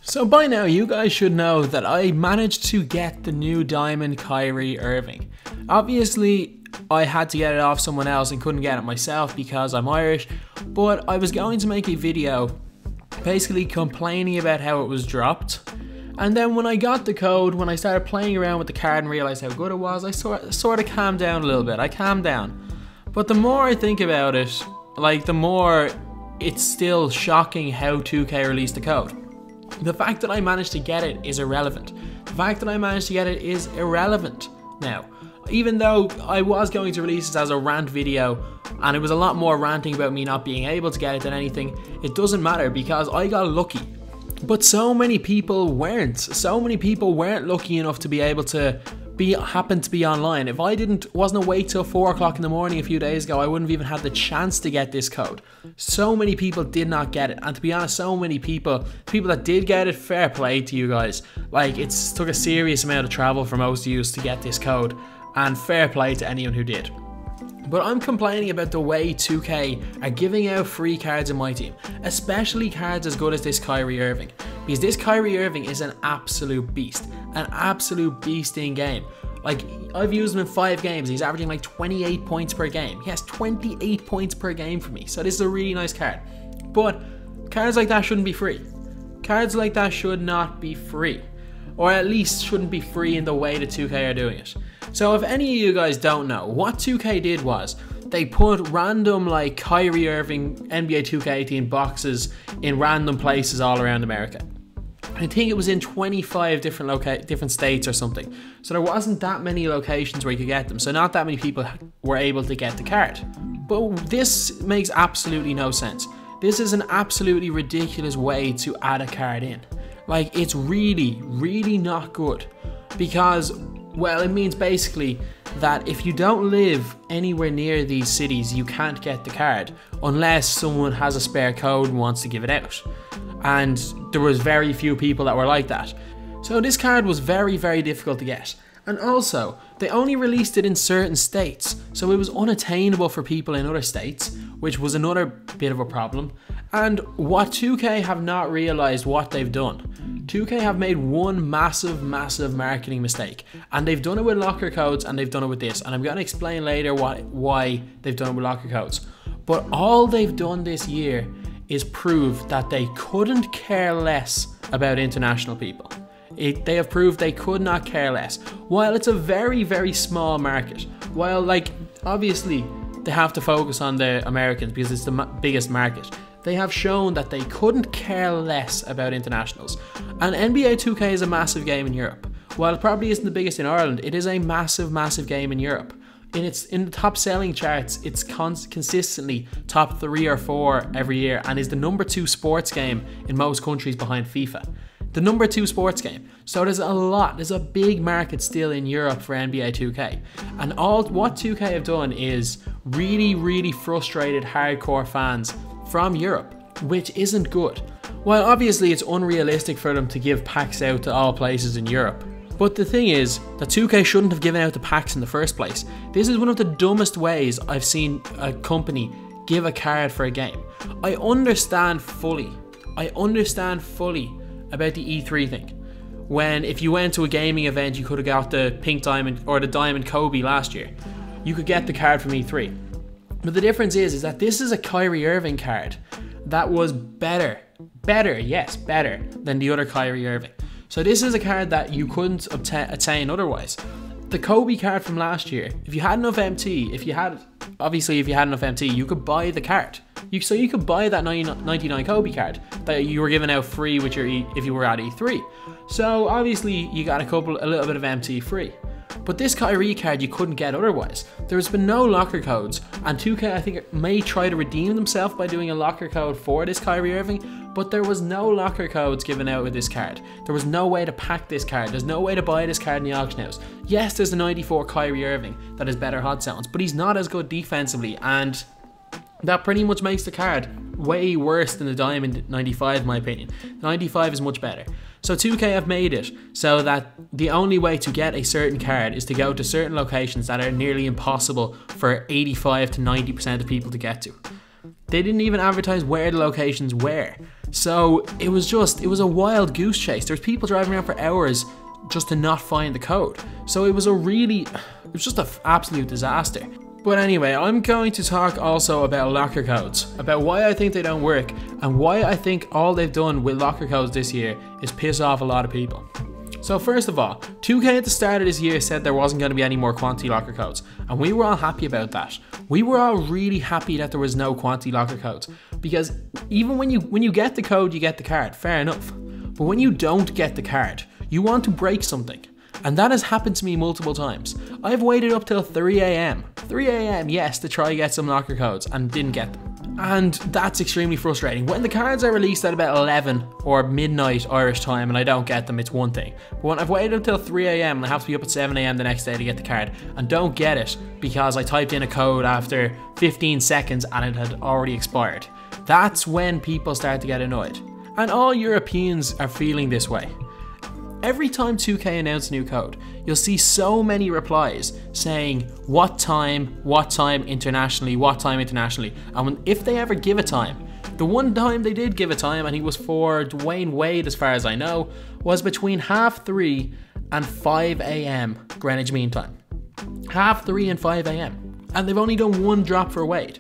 So by now you guys should know that I managed to get the new diamond Kyrie Irving. Obviously I had to get it off someone else and couldn't get it myself because I'm Irish, but I was going to make a video basically complaining about how it was dropped. And then when I got the code, when I started playing around with the card and realized how good it was, I sort of calmed down a little bit. I calmed down. But the more I think about it, the more it's still shocking how 2K released the code. The fact that I managed to get it is irrelevant. The fact that I managed to get it is irrelevant. Now, even though I was going to release this as a rant video, and it was a lot more ranting about me not being able to get it than anything, it doesn't matter because I got lucky. But so many people weren't. So many people weren't lucky enough to be able to happen to be online. If I wasn't awake till 4 o'clock in the morning a few days ago, I wouldn't have even had the chance to get this code. So many people did not get it, and to be honest, so many people that did get it, fair play to you guys. It took a serious amount of travel for most of you to get this code, and fair play to anyone who did. But I'm complaining about the way 2K are giving out free cards in my team, especially cards as good as this Kyrie Irving, because this Kyrie Irving is an absolute beast in game. I've used him in 5 games, he's averaging 28 points per game. He has 28 points per game for me, so this is a really nice card. But cards like that shouldn't be free. Cards like that should not be free, or at least shouldn't be free in the way that 2K are doing it. So if any of you guys don't know, what 2K did was they put random Kyrie Irving NBA 2K18 boxes in random places all around America. I think it was in 25 different states or something. So there wasn't that many locations where you could get them. So not that many people were able to get the card. But this makes absolutely no sense. This is an absolutely ridiculous way to add a card in. It's really, really not good. Because, well, it means basically that if you don't live anywhere near these cities, you can't get the card unless someone has a spare code and wants to give it out. And there was very few people that were like that. So this card was very, very difficult to get. And also, they only released it in certain states, so it was unattainable for people in other states, which was another bit of a problem. And what 2K have not realized what they've done. 2K have made one massive marketing mistake, and they've done it with locker codes and they've done it with this, and I'm going to explain later why they've done it with locker codes. But all they've done this year is prove that they couldn't care less about international people. They have proved they could not care less. While it's a very, very small market, while obviously they have to focus on the Americans because it's the biggest market, they have shown that they couldn't care less about internationals. And NBA 2K is a massive game in Europe. While it probably isn't the biggest in Ireland, it is a massive game in Europe. In the top selling charts, it's consistently top 3 or 4 every year, and is the number 2 sports game in most countries behind FIFA. The number 2 sports game. So there's a big market still in Europe for NBA 2K. And what 2K have done is really, really frustrated hardcore fans from Europe, which isn't good. While obviously it's unrealistic for them to give packs out to all places in Europe. But the thing is that 2K shouldn't have given out the packs in the first place. This is one of the dumbest ways I've seen a company give a card for a game. I understand fully about the E3 thing. When if you went to a gaming event, you could have got the pink diamond or the diamond Kobe last year. You could get the card from E3. But the difference is that this is a Kyrie Irving card that was better than the other Kyrie Irving. So this is a card that you couldn't attain otherwise. The Kobe card from last year, if you had enough MT, if you had enough MT, you could buy the card. So you could buy that 99 Kobe card that you were giving out free with if you were at E3. So obviously you got a little bit of MT free. But this Kyrie card you couldn't get otherwise. There's been no locker codes, and 2K I think may try to redeem themselves by doing a locker code for this Kyrie Irving, but there was no locker codes given out with this card. There was no way to pack this card. There's no way to buy this card in the auction house. Yes, there's the 94 Kyrie Irving that has better hot zones, but he's not as good defensively, and that pretty much makes the card way worse than the Diamond 95 in my opinion. The 95 is much better. So 2K have made it so that the only way to get a certain card is to go to certain locations that are nearly impossible for 85 to 90% of people to get to. They didn't even advertise where the locations were. So it was a wild goose chase. There's people driving around for hours just to not find the code. So it was just an absolute disaster. But anyway, I'm going to talk also about locker codes, about why I think they don't work, and why I think all they've done with locker codes this year is piss off a lot of people. So first of all, 2K at the start of this year said there wasn't going to be any more quantity locker codes, and we were all happy about that. We were all really happy that there was no quantity locker codes, because even when you get the code, you get the card, fair enough. But when you don't get the card, you want to break something. And that has happened to me multiple times. I've waited up till 3 AM. 3 AM, yes, to try get some locker codes and didn't get them. And that's extremely frustrating. When the cards are released at about 11 or midnight Irish time and I don't get them, it's one thing. But when I've waited until 3 AM and I have to be up at 7 AM the next day to get the card and don't get it because I typed in a code after 15 seconds and it had already expired, that's when people start to get annoyed. And all Europeans are feeling this way. Every time 2K announces a new code, you'll see so many replies saying what time internationally, and if they ever give a time. The one time they did give a time, and he was for Dwayne Wade as far as I know, was between 3:30 and 5 AM Greenwich Mean Time. 3:30 and 5 AM. And they've only done one drop for Wade.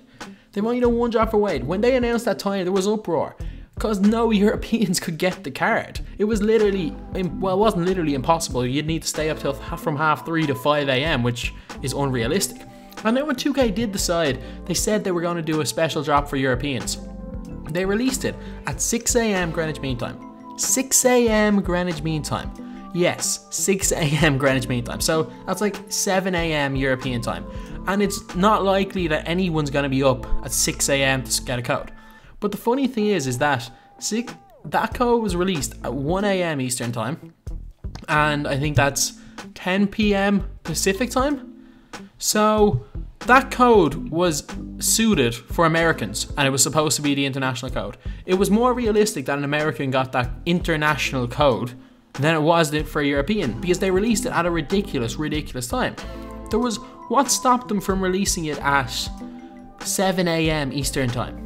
When they announced that time, there was uproar, because no Europeans could get the card. It was literally, well, it wasn't literally impossible. You'd need to stay up till from 3:30 to 5 AM, which is unrealistic. And then when 2K did decide, they said they were going to do a special drop for Europeans. They released it at 6 AM Greenwich Mean Time. 6 AM Greenwich Mean Time. Yes, 6 AM Greenwich Mean Time. So that's like 7 AM European time. And it's not likely that anyone's going to be up at 6 AM to get a code. But the funny thing is that that code was released at 1 AM Eastern time, and I think that's 10 PM Pacific time. So that code was suited for Americans, and it was supposed to be the international code. It was more realistic that an American got that international code than it was for a European, because they released it at a ridiculous time. What stopped them from releasing it at 7 AM Eastern time?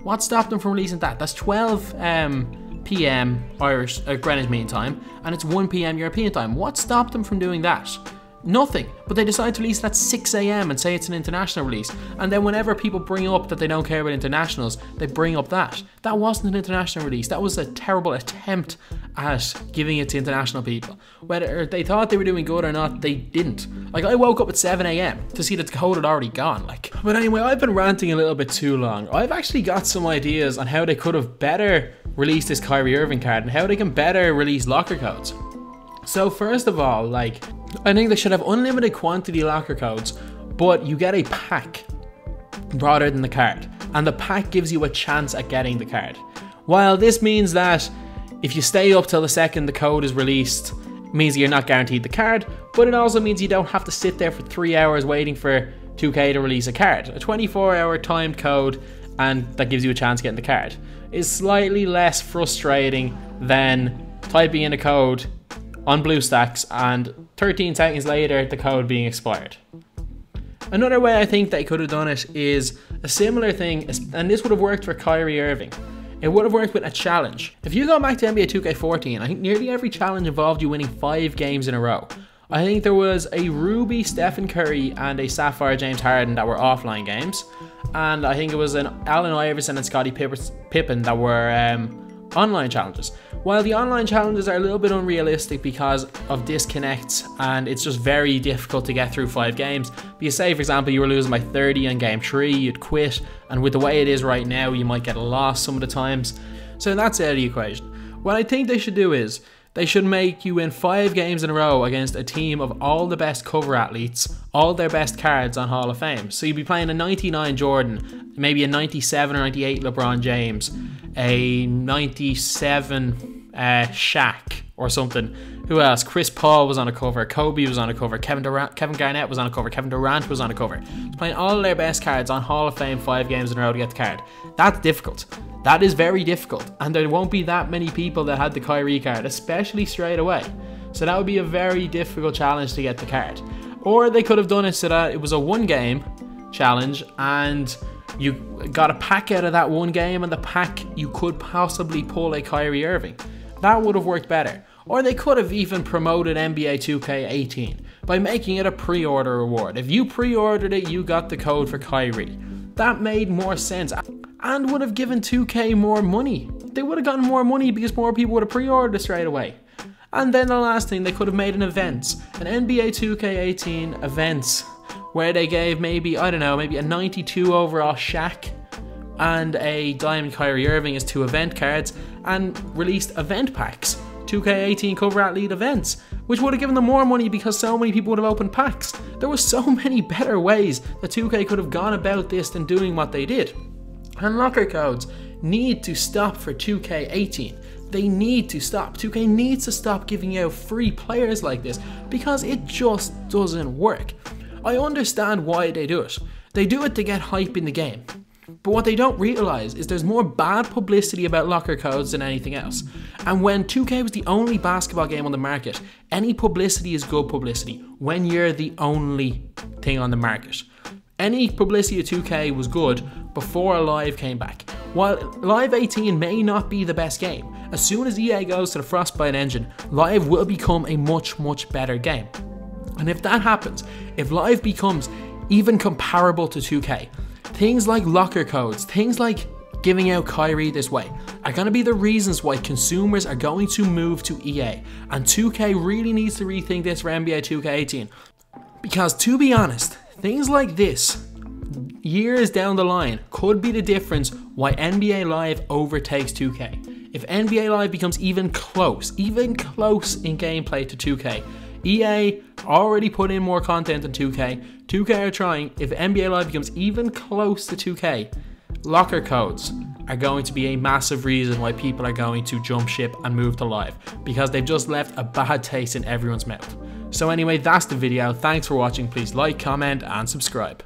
What stopped them from releasing that? That's 12 PM Irish Greenwich Mean Time, and it's 1 PM European time. What stopped them from doing that? Nothing. But they decided to release it at 6 AM and say it's an international release. And then whenever people bring up that they don't care about internationals, they bring up that. That wasn't an international release. That was a terrible attempt at giving it to international people. Whether they thought they were doing good or not, they didn't. Like, I woke up at 7 AM to see that the code had already gone. But anyway, I've been ranting a little bit too long. I've actually got some ideas on how they could have better released this Kyrie Irving card and how they can better release locker codes. So first of all, I think they should have unlimited quantity locker codes, but you get a pack rather than the card. And the pack gives you a chance at getting the card. While this means that if you stay up till the second the code is released, it means you're not guaranteed the card, but it also means you don't have to sit there for 3 hours waiting for 2K to release a card. A 24-hour timed code, and that gives you a chance of getting the card, is slightly less frustrating than typing in a code on BlueStacks and 13 seconds later the code being expired. Another way I think they could have done it is a similar thing, and this would have worked for Kyrie Irving. It would have worked with a challenge. If you go back to NBA 2K14, I think nearly every challenge involved you winning 5 games in a row. I think there was a Ruby Stephen Curry and a Sapphire James Harden that were offline games, and I think it was an Allen Iverson and Scottie Pippen that were online challenges. While the online challenges are a little bit unrealistic because of disconnects, and it's just very difficult to get through 5 games. Because say, for example, you were losing by 30 on game 3, you'd quit, and with the way it is right now, you might get a loss some of the times. So that's out of the equation. What I think they should do is, they should make you win 5 games in a row against a team of all the best cover athletes, all their best cards on Hall of Fame. So you'd be playing a 99 Jordan, maybe a 97 or 98 LeBron James, a 97 Shaq or something. Who else? Chris Paul was on a cover, Kobe was on a cover, Kevin Garnett was on a cover, Kevin Durant was on a cover. Playing all their best cards on Hall of Fame 5 games in a row to get the card. That's difficult. That is very difficult, and there won't be that many people that had the Kyrie card, especially straight away. So that would be a very difficult challenge to get the card. Or they could have done it so that it was a 1 game challenge, and You got a pack out of that one game, and the pack you could possibly pull a Kyrie Irving. That would have worked better. Or they could have even promoted NBA 2K18 by making it a pre-order reward. If you pre-ordered it, you got the code for Kyrie. That made more sense and would have given 2K more money. They would have gotten more money because more people would have pre-ordered it straight away. And then the last thing, they could have made an event, an NBA 2K18 events, where they gave maybe, I don't know, maybe a 92 overall Shaq and a Diamond Kyrie Irving as 2 event cards, and released event packs, 2K18 cover athlete events, which would have given them more money because so many people would have opened packs. There were so many better ways that 2K could have gone about this than doing what they did. And locker codes need to stop for 2K18. They need to stop. 2K needs to stop giving out free players like this because it just doesn't work. I understand why they do it. They do it to get hype in the game. But what they don't realise is there's more bad publicity about locker codes than anything else. And when 2K was the only basketball game on the market, any publicity is good publicity when you're the only thing on the market. Any publicity of 2K was good before Live came back. While Live 18 may not be the best game, as soon as EA goes to the Frostbite engine, Live will become a much better game. And if that happens, if Live becomes even comparable to 2K, things like locker codes, things like giving out Kyrie this way, are going to be the reasons why consumers are going to move to EA. And 2K really needs to rethink this for NBA 2K18. Because to be honest, things like this, years down the line, could be the difference why NBA Live overtakes 2K. If NBA Live becomes even close in gameplay to 2K, EA already put in more content than 2K. 2K are trying. If NBA Live becomes even close to 2K, locker codes are going to be a massive reason why people are going to jump ship and move to Live, because they've just left a bad taste in everyone's mouth. So anyway, that's the video. Thanks for watching. Please like, comment, and subscribe.